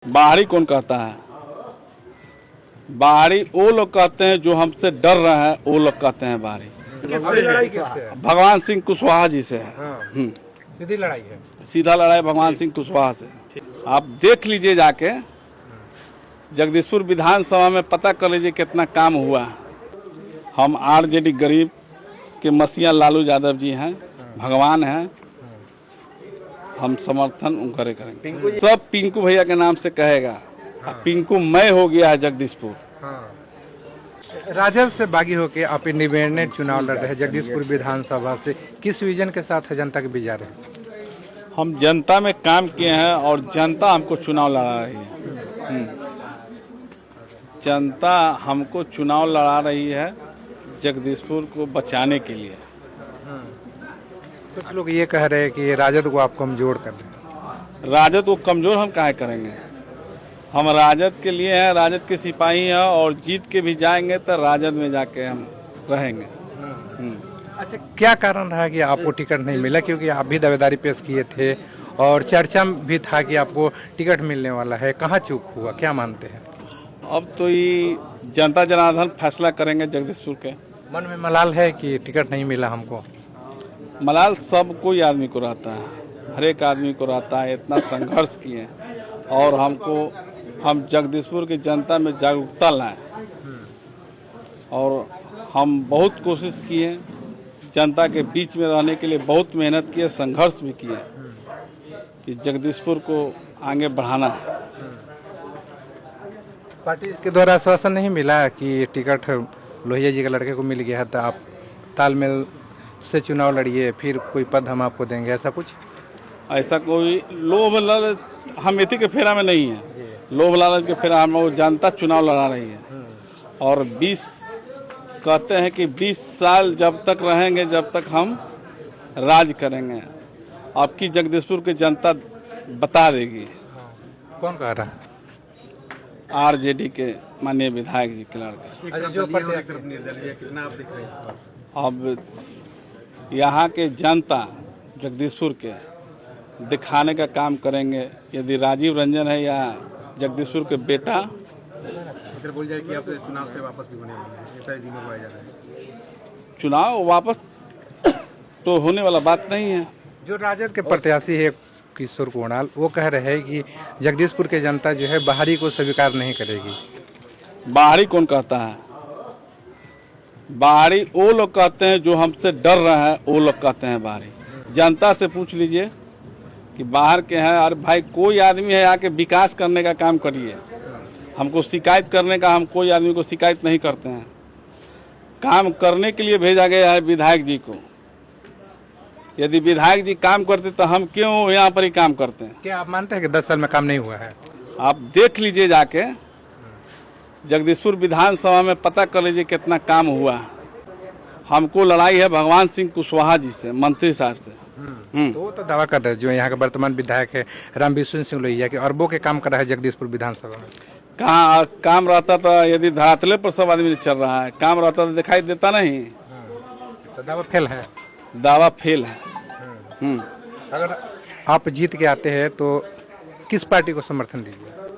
बाहरी कौन कहता है? बाहरी वो लोग कहते हैं जो हमसे डर रहे हैं, वो लोग कहते हैं बाहरी। लड़ाई किससे है? भगवान सिंह कुशवाहा जी से है। हाँ। सीधी लड़ाई है। सीधा लड़ाई भगवान सिंह कुशवाहा से। आप देख लीजिए जाके जगदीशपुर विधानसभा में, पता कर लीजिए कितना काम हुआ। हम आरजेडी गरीब के मसीहा लालू यादव जी हैं, भगवान हैं, हम समर्थन उनका करेंगे। सब पिंकू भैया के नाम से कहेगा। पिंकू मैं हो गया है जगदीशपुर। हाँ। राजद से बागी होके आप इंडिपेंडेंट चुनाव लड़ रहे हैं जगदीशपुर विधानसभा से, किस विजन के साथ जनता के बीच जा रहे हैं? हम जनता में काम किए हैं और जनता हमको चुनाव लड़ा रही है। जनता हमको चुनाव लड़ा रही है जगदीशपुर को बचाने के लिए। कुछ लोग ये कह रहे हैं कि राजद को आप कमजोर कर रहे हैं। राजद को कमजोर हम काहे करेंगे? हम राजद के लिए हैं, राजद के सिपाही हैं और जीत के भी जाएंगे तो राजद में जाके हम रहेंगे। अच्छा, क्या कारण रहा कि आपको टिकट नहीं मिला? क्योंकि आप भी दावेदारी पेश किए थे और चर्चा भी था कि आपको टिकट मिलने वाला है। कहाँ चूक हुआ, क्या मानते हैं? अब तो ये जनता जनार्दन फैसला करेंगे जगदीशपुर के। मन में मलाल है कि टिकट नहीं मिला हमको? मलाल सब कोई आदमी को रहता है, हर एक आदमी को रहता है। इतना संघर्ष किए और हम जगदीशपुर की जनता में जागरूकता लाएं और हम बहुत कोशिश किए, जनता के बीच में रहने के लिए बहुत मेहनत किए, संघर्ष भी किए कि जगदीशपुर को आगे बढ़ाना है। पार्टी के द्वारा आश्वासन नहीं मिला कि टिकट लोहिया जी के लड़के को मिल गया है तो आप तालमेल से चुनाव लड़िए, फिर कोई पद हम आपको देंगे, ऐसा कुछ? ऐसा कोई लोभ लालच हम इसी के फेरा में नहीं है। लोभ लालच के फेरा हम जनता चुनाव लड़ा रही है और 20 कहते हैं कि 20 साल जब तक रहेंगे जब तक हम राज करेंगे। आपकी जगदीशपुर की जनता बता देगी। कौन कह रहा है? आरजेडी के माननीय विधायक जी के लड़के। अब यहाँ के जनता जगदीशपुर के दिखाने का काम करेंगे। यदि राजीव रंजन है या जगदीशपुर के बेटा अगर बोल जाए कि आप चुनाव से वापस भी होने वाले हैं, ऐसा रिमोट हुआ जा रहा है। चुनाव वापस तो होने वाला बात नहीं है। जो राजद के प्रत्याशी है किशोर कुणाल, वो कह रहे हैं कि जगदीशपुर के जनता जो है बाहरी को स्वीकार नहीं करेगी। बाहरी कौन कहता है? बाहरी वो लोग कहते हैं जो हमसे डर रहे हैं, वो लोग कहते हैं बाहरी। जनता से पूछ लीजिए कि बाहर के हैं। अरे भाई, कोई आदमी है आके विकास करने का काम करिए। हमको शिकायत करने का, हम कोई आदमी को शिकायत नहीं करते हैं। काम करने के लिए भेजा गया है विधायक जी को। यदि विधायक जी काम करते तो हम क्यों यहाँ पर ही काम करते हैं? क्या आप मानते हैं कि 10 साल में काम नहीं हुआ है? आप देख लीजिए जाके जगदीशपुर विधानसभा में, पता कर लीजिए कितना काम हुआ। हमको लड़ाई है भगवान सिंह कुशवाहा जी से, मंत्री साहब से। तो वो तो दावा कर रहे हैं जो यहाँ के वर्तमान विधायक है रामविशु सिंह लोहिया के, अरबों के काम कर रहा है जगदीशपुर विधानसभा में। कहाँ काम रहता था? यदि धरातले पर सब आदमी चल रहा है, काम रहता तो दिखाई देता नहीं। तो दावा फेल है। दावा फेल है। अगर आप जीत के आते हैं तो किस पार्टी को समर्थन दीजिए?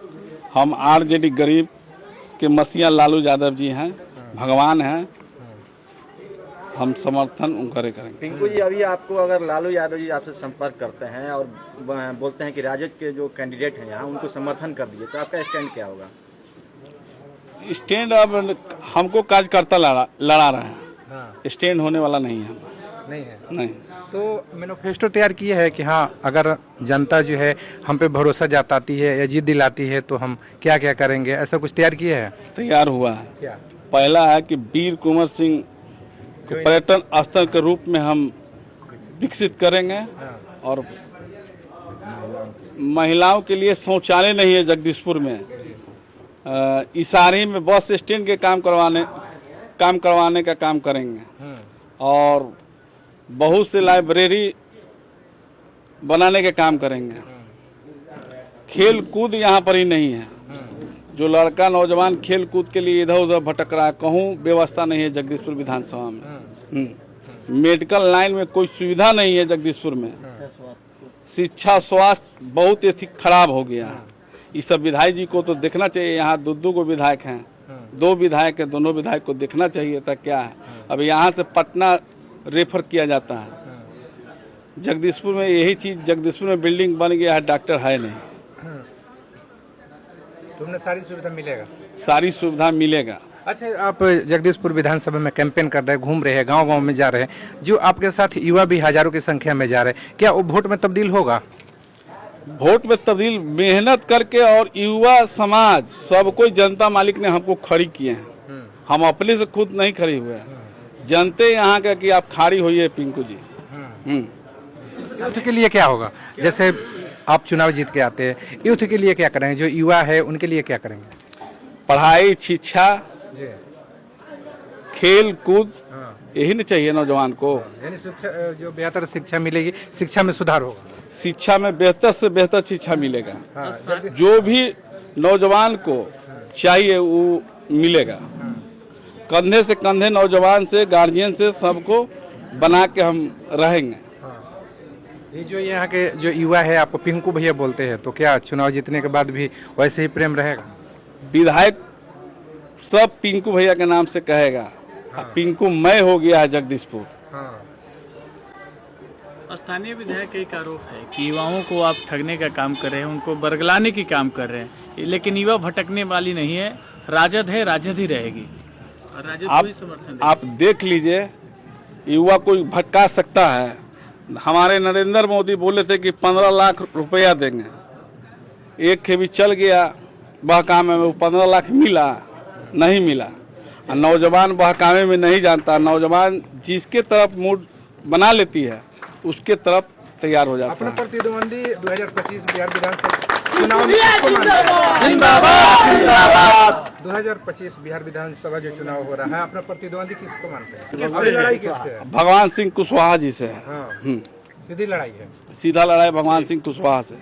हम आरजेडी गरीब के मसीहा लालू यादव जी हैं, भगवान हैं, हम समर्थन उनका करेंगे। पिंकू जी, अभी आपको अगर लालू यादव जी आपसे संपर्क करते हैं और बोलते हैं कि राजद के जो कैंडिडेट हैं यहाँ उनको समर्थन कर दीजिए, तो आपका स्टैंड क्या होगा? स्टैंड अब हमको कार्यकर्ता लड़ा रहे हैं, स्टैंड होने वाला नहीं है। नहीं है। नहीं। तो मैनिफेस्टो तैयार किए है कि हाँ, अगर जनता जो है हम पे भरोसा जताती है या जीत दिलाती है तो हम क्या क्या करेंगे, ऐसा कुछ तैयार किए है? तैयार हुआ है। क्या? पहला है कि वीर कुंवर सिंह को पर्यटन स्थल के रूप में हम विकसित करेंगे और महिलाओं के लिए शौचालय नहीं है जगदीशपुर में। इसारी में बस स्टैंड के काम करवाने का काम करेंगे और बहुत से लाइब्रेरी बनाने के काम करेंगे। खेल कूद यहाँ पर ही नहीं है। जो लड़का नौजवान खेल कूद के लिए इधर उधर भटक रहा है, कहूँ व्यवस्था नहीं है जगदीशपुर विधानसभा में। मेडिकल लाइन में कोई सुविधा नहीं है जगदीशपुर में। शिक्षा स्वास्थ्य बहुत ही खराब हो गया है। इस सब विधायक जी को तो देखना चाहिए। यहाँ दो को विधायक हैं, 2 विधायक हैं, दोनों विधायक को देखना चाहिए था क्या है। अब यहाँ से पटना रेफर किया जाता है। जगदीशपुर में यही चीज़, जगदीशपुर में बिल्डिंग बन गया है, डॉक्टर है नहीं। तुमने सारी सुविधा मिलेगा? सारी सुविधा मिलेगा। अच्छा, आप जगदीशपुर विधानसभा में कैंपेन कर रहे हैं, घूम रहे हैं, गांव-गांव में जा रहे हैं, जो आपके साथ युवा भी हजारों की संख्या में जा रहे हैं, क्या वो वोट में तब्दील होगा? वोट में तब्दील मेहनत करके, और युवा समाज सब कोई, जनता मालिक ने हमको खड़ी किए हैं। हम अपने से खुद नहीं खड़ी हुए हैं, जनते यहाँ का कि आप खड़ी होइए पिंकू जी। यूथ के लिए क्या होगा? जैसे आप चुनाव जीत के आते हैं, यूथ के लिए क्या करेंगे? जो युवा है उनके लिए क्या करेंगे? पढ़ाई, शिक्षा, जी, खेल कूद, यही नहीं चाहिए नौजवान को। यानी शिक्षा, जो बेहतर शिक्षा मिलेगी, शिक्षा में सुधार होगा। शिक्षा में बेहतर से बेहतर शिक्षा मिलेगा। हाँ, जो भी नौजवान को चाहिए वो मिलेगा। कंधे से कंधे नौजवान से, गार्जियन से, सबको बना के हम रहेंगे। ये जो यहाँ के जो युवा है, आपको पिंकू भैया बोलते हैं, तो क्या चुनाव जीतने के बाद भी वैसे ही प्रेम रहेगा? विधायक सब पिंकू भैया के नाम से कहेगा। पिंकू मैं हो गया है जगदीशपुर। स्थानीय विधायक का एक आरोप है कि युवाओं को आप ठगने का काम कर रहे हैं, उनको बरगलाने की काम कर रहे हैं, लेकिन युवा भटकने वाली नहीं है, राजद है, राजद ही रहेगी और राजद को ही समर्थन देगी। आप देख लीजिए, युवा को भटका सकता है। हमारे नरेंद्र मोदी बोले थे कि 15 लाख रुपया देंगे, एक के भी चल गया बहकामे में, वो 15 लाख मिला नहीं मिला। और नौजवान बहकामे में नहीं जानता, नौजवान जिसके तरफ मूड बना लेती है उसके तरफ तैयार हो जाता अपना है। प्रतिद्वंदी 2025 बिहार विधानसभा चुनाव में किसको मानते हैं? 2025 बिहार विधानसभा जो चुनाव हो रहा है, अपना प्रतिद्वंदी किसको मानते हैं? अभी लड़ाई किससे है? भगवान सिंह कुशवाहा जी से है। हाँ, सीधी लड़ाई है। सीधा लड़ाई भगवान सिंह कुशवाहा से।